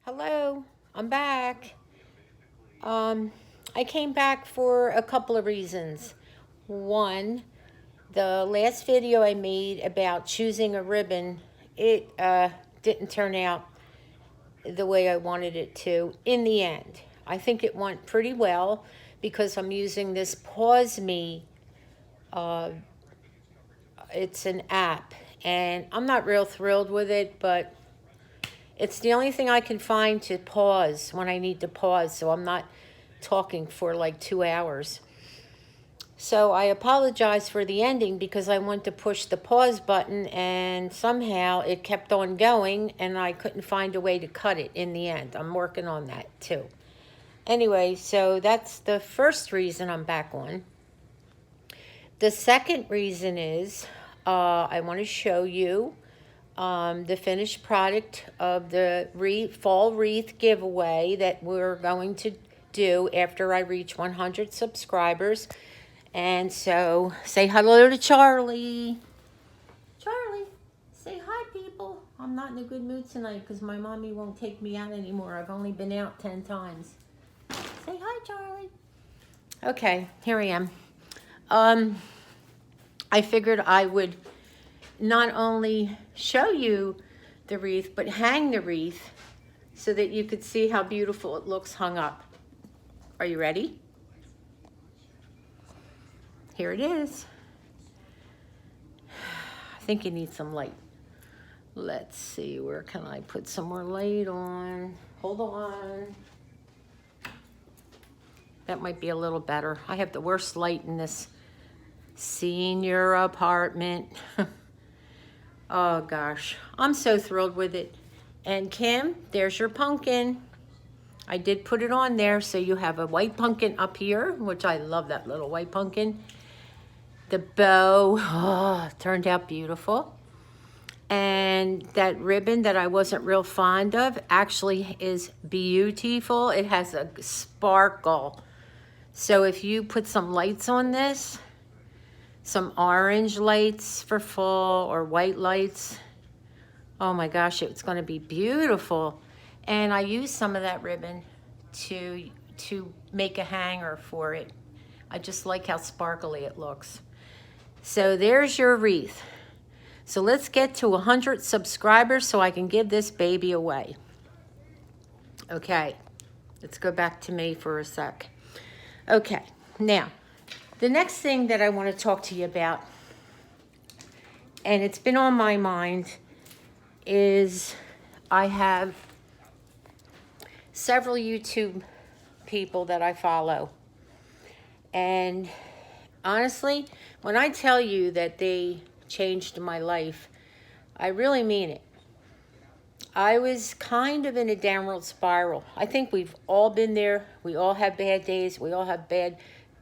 Hello, I'm back. I came back for a couple of reasons. One, the last video I made about choosing a ribbon, it didn't turn out the way I wanted it to in the end. I think it went pretty well because I'm using this Pause Me. It's an app, and I'm not real thrilled with it, but it's the only thing I can find to pause when I need to pause, so I'm not talking for like 2 hours. So I apologize for the ending because I went to push the pause button and somehow it kept on going and I couldn't find a way to cut it in the end. I'm working on that too. Anyway, so that's the first reason I'm back on. The second reason is I want to show you the finished product of the fall wreath giveaway that we're going to do after I reach 100 subscribers. And so say hello to Charlie. Charlie, say hi, people. I'm not in a good mood tonight because my mommy won't take me out anymore. I've only been out 10 times. Say hi, Charlie. Okay, here I am. I figured I would not only show you the wreath, but hang the wreath so that you could see how beautiful it looks hung up. Are you ready? Here it is. I think you need some light. Let's see, where can I put some more light on? Hold on. That might be a little better. I have the worst light in this senior apartment. Oh gosh, I'm so thrilled with it. And Kim, there's your pumpkin. I did put it on there, so you have a white pumpkin up here, which I love that little white pumpkin. The bow, turned out beautiful. And that ribbon that I wasn't real fond of actually is beautiful. It has a sparkle. So if you put some lights on this, some orange lights for fall or white lights, oh my gosh, it's going to be beautiful. And I used some of that ribbon to make a hanger for it. I just like how sparkly it looks. So there's your wreath. So let's get to 100 subscribers so I can give this baby away. Okay, let's go back to me for a sec. Okay, now, the next thing that I want to talk to you about, and it's been on my mind, is I have several YouTube people that I follow. And honestly, when I tell you that they changed my life, I really mean it. I was kind of in a downward spiral. I think we've all been there. We all have bad days. We all have bad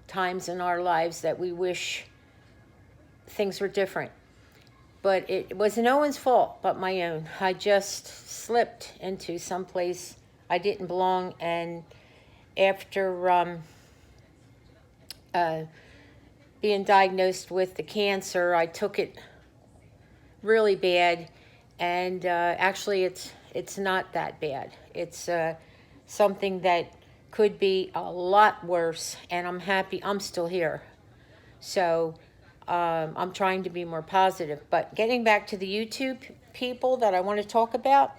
times in our lives that we wish things were different. But it was no one's fault but my own. I just slipped into some place I didn't belong, and after being diagnosed with the cancer, I took it really bad, and actually it's not that bad. It's something that could be a lot worse, and I'm happy I'm still here. So I'm trying to be more positive. But getting back to the YouTube people that I want to talk about,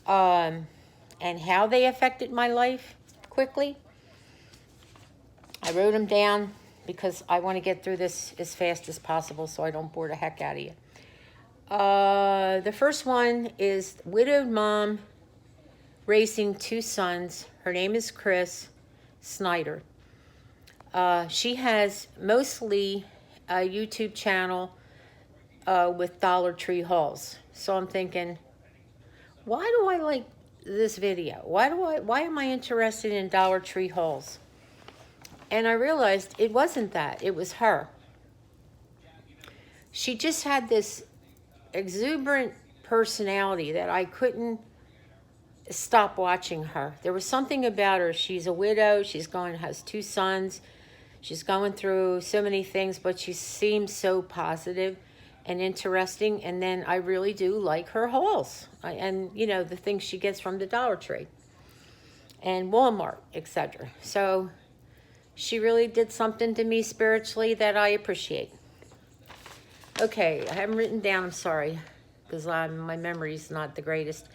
and how they affected my life quickly, I wrote them down because I want to get through this as fast as possible so I don't bore the heck out of you. The first one is widowed mom raising 2 sons. Her name is Chris Snyder. She has mostly a YouTube channel with Dollar Tree hauls. So I'm thinking, why do I like this video? Why am I interested in Dollar Tree hauls? And I realized it wasn't that. It was her. She just had this exuberant personality that I couldn't stop watching her. There was something about her. She's a widow. Has 2 sons. She's going through so many things, but she seems so positive. and interesting. And then I really do like her hauls. And, you know, the things she gets from the Dollar Tree and Walmart, etc. So she really did something to me spiritually that I appreciate. Okay, I haven't written down, I'm sorry, because my memory's not the greatest.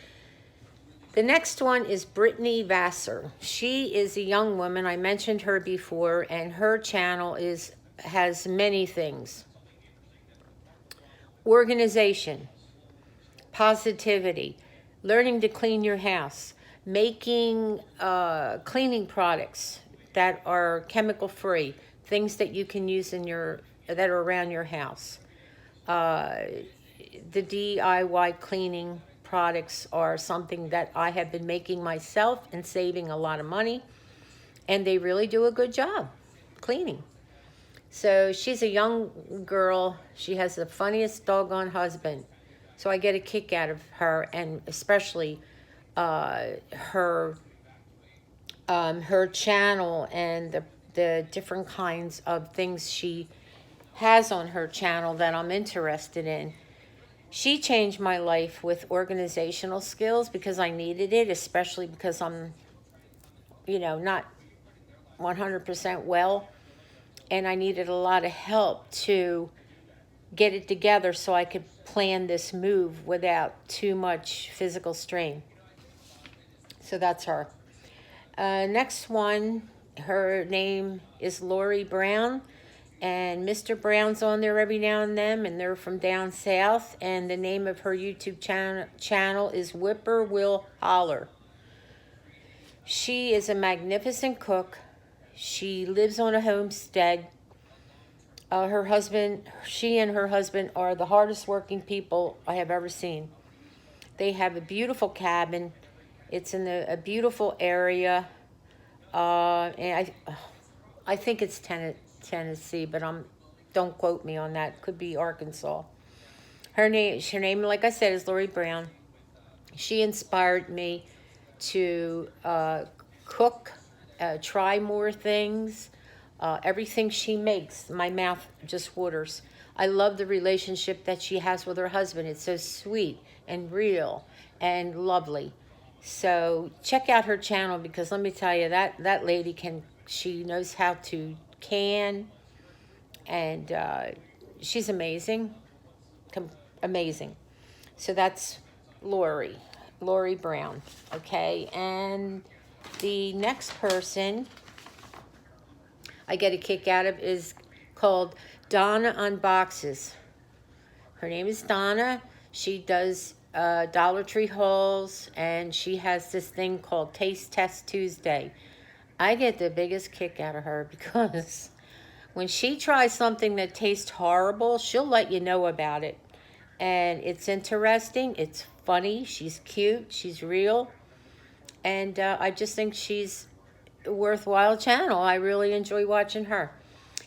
The next one is Brittany Vassar. She is a young woman. I mentioned her before, and her channel has many things. Organization, positivity, learning to clean your house, making cleaning products that are chemical free, things that you can use that are around your house. The DIY cleaning products are something that I have been making myself and saving a lot of money, and they really do a good job cleaning. So she's a young girl. She has the funniest doggone husband. So I get a kick out of her, and especially her channel and the different kinds of things she has on her channel that I'm interested in. She changed my life with organizational skills because I needed it, especially because I'm, you know, not 100% well, and I needed a lot of help to get it together so I could plan this move without too much physical strain. So that's her. Next one, her name is Lori Brown. And Mr. Brown's on there every now and then, and they're from down south. And the name of her YouTube channel is Whipper Will Holler. She is a magnificent cook. She lives on a homestead. She and her husband are the hardest working people I have ever seen. They have a beautiful cabin. It's in a beautiful area. And I think it's Tennessee, but don't quote me on that. Could be Arkansas. Her name, like I said, is Lori Brown. She inspired me to cook, try more things. Everything she makes, my mouth just waters. I love the relationship that she has with her husband. It's so sweet and real and lovely. So check out her channel, because let me tell you, that lady she knows how to can, and she's amazing. Amazing. So that's Lori Brown. Okay, and the next person I get a kick out of is called Donna Unboxes. Her name is Donna. She does Dollar Tree hauls, and she has this thing called Taste Test Tuesday. I get the biggest kick out of her because when she tries something that tastes horrible, she'll let you know about it. And it's interesting, it's funny, she's cute, she's real. And I just think she's a worthwhile channel. I really enjoy watching her.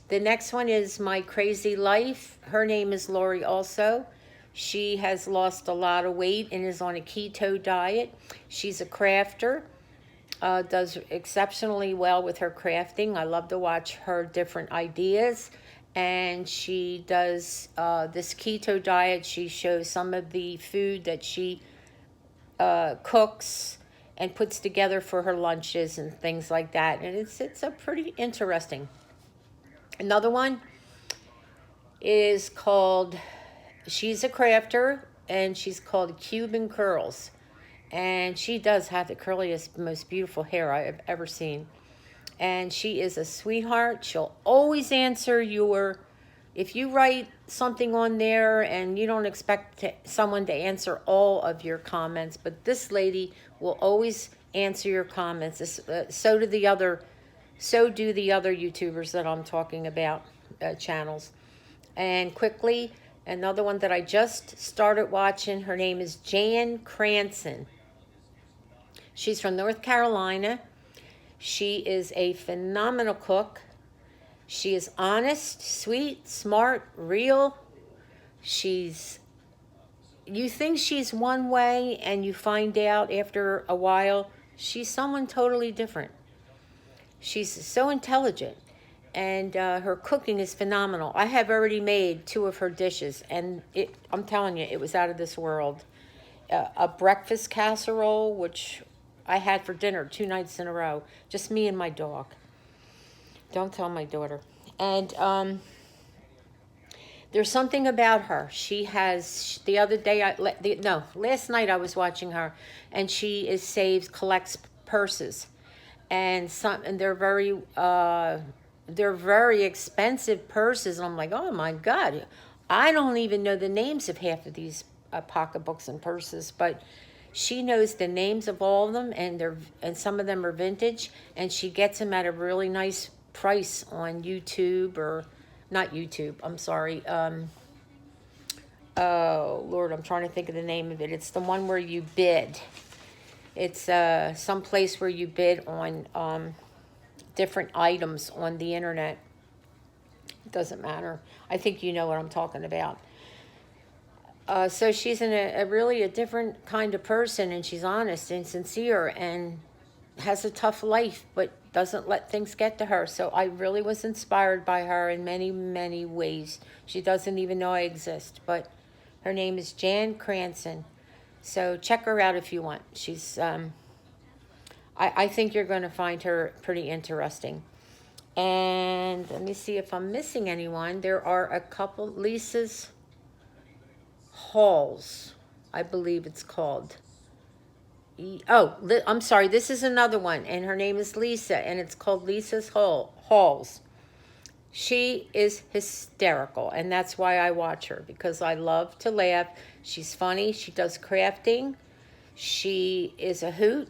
The next one is My Crazy Life. Her name is Lori also. She has lost a lot of weight and is on a keto diet. She's a crafter. Does exceptionally well with her crafting. I love to watch her different ideas. And she does this keto diet. She shows some of the food that she cooks and puts together for her lunches and things like that. And it's a pretty interesting. Another one is called, she's a crafter, and she's called Cuban Curls. And she does have the curliest, most beautiful hair I have ever seen. And she is a sweetheart. She'll always answer if you write something on there and you don't expect someone to answer all of your comments, but this lady will always answer your comments. So do the other YouTubers that I'm talking about, channels. And quickly, another one that I just started watching, her name is Jan Cranston. She's from North Carolina. She is a phenomenal cook. She is honest, sweet, smart, real. You think she's one way, and you find out after a while she's someone totally different. She's so intelligent, and her cooking is phenomenal. I have already made 2 of her dishes, and I'm telling you, it was out of this world. A breakfast casserole, which I had for dinner 2 nights in a row, just me and my dog. Don't tell my daughter. And there's something about her. She has, the other day, last night I was watching her, and she collects purses, and they're very expensive purses. And I'm like, oh my God, I don't even know the names of half of these pocketbooks and purses, but she knows the names of all of them, and some of them are vintage, and she gets them at a really nice price on YouTube, or not YouTube, I'm sorry. Oh Lord, I'm trying to think of the name of it. It's the one where you bid. It's some place where you bid on different items on the internet. It doesn't matter. I think you know what I'm talking about. So she's really a different kind of person, and she's honest and sincere and has a tough life, but doesn't let things get to her. So I really was inspired by her in many, many ways. She doesn't even know I exist, but her name is Jan Cranston. So check her out if you want. She's, I think you're going to find her pretty interesting. And let me see if I'm missing anyone. There are a couple, Lisa's Halls, I believe it's called. I'm sorry, this is another one, and her name is Lisa, and it's called Lisa's Halls. She is hysterical, and that's why I watch her, because I love to laugh. She's funny. She does crafting. She is a hoot.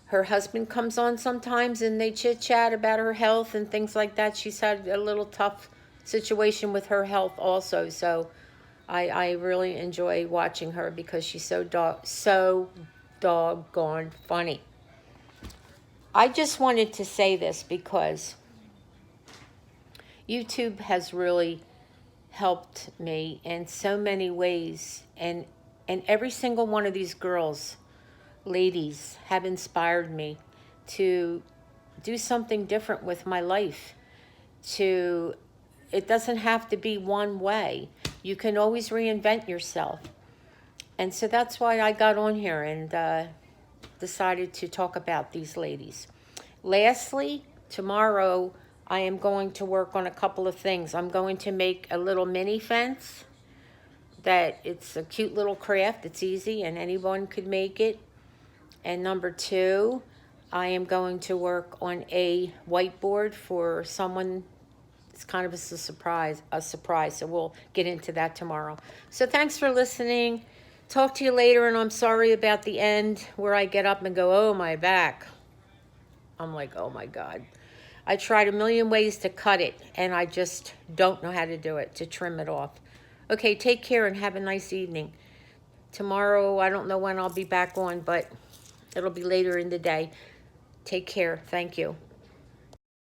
Her husband comes on sometimes, and they chit-chat about her health and things like that. She's had a little tough situation with her health also, so I really enjoy watching her because she's so doggone funny. I just wanted to say this because YouTube has really helped me in so many ways, and every single one of these girls, ladies, have inspired me to do something different with my life. It doesn't have to be one way. You can always reinvent yourself. And so that's why I got on here and decided to talk about these ladies. Lastly, tomorrow I am going to work on a couple of things. I'm going to make a little mini fence. It's a cute little craft. It's easy and anyone could make it. And number 2, I am going to work on a whiteboard for someone. It's kind of a surprise. So we'll get into that tomorrow. So thanks for listening. Talk to you later, and I'm sorry about the end where I get up and go, oh, my back. I'm like, oh, my God. I tried a million ways to cut it, and I just don't know how to do it, to trim it off. Okay, take care and have a nice evening. Tomorrow, I don't know when I'll be back on, but it'll be later in the day. Take care. Thank you.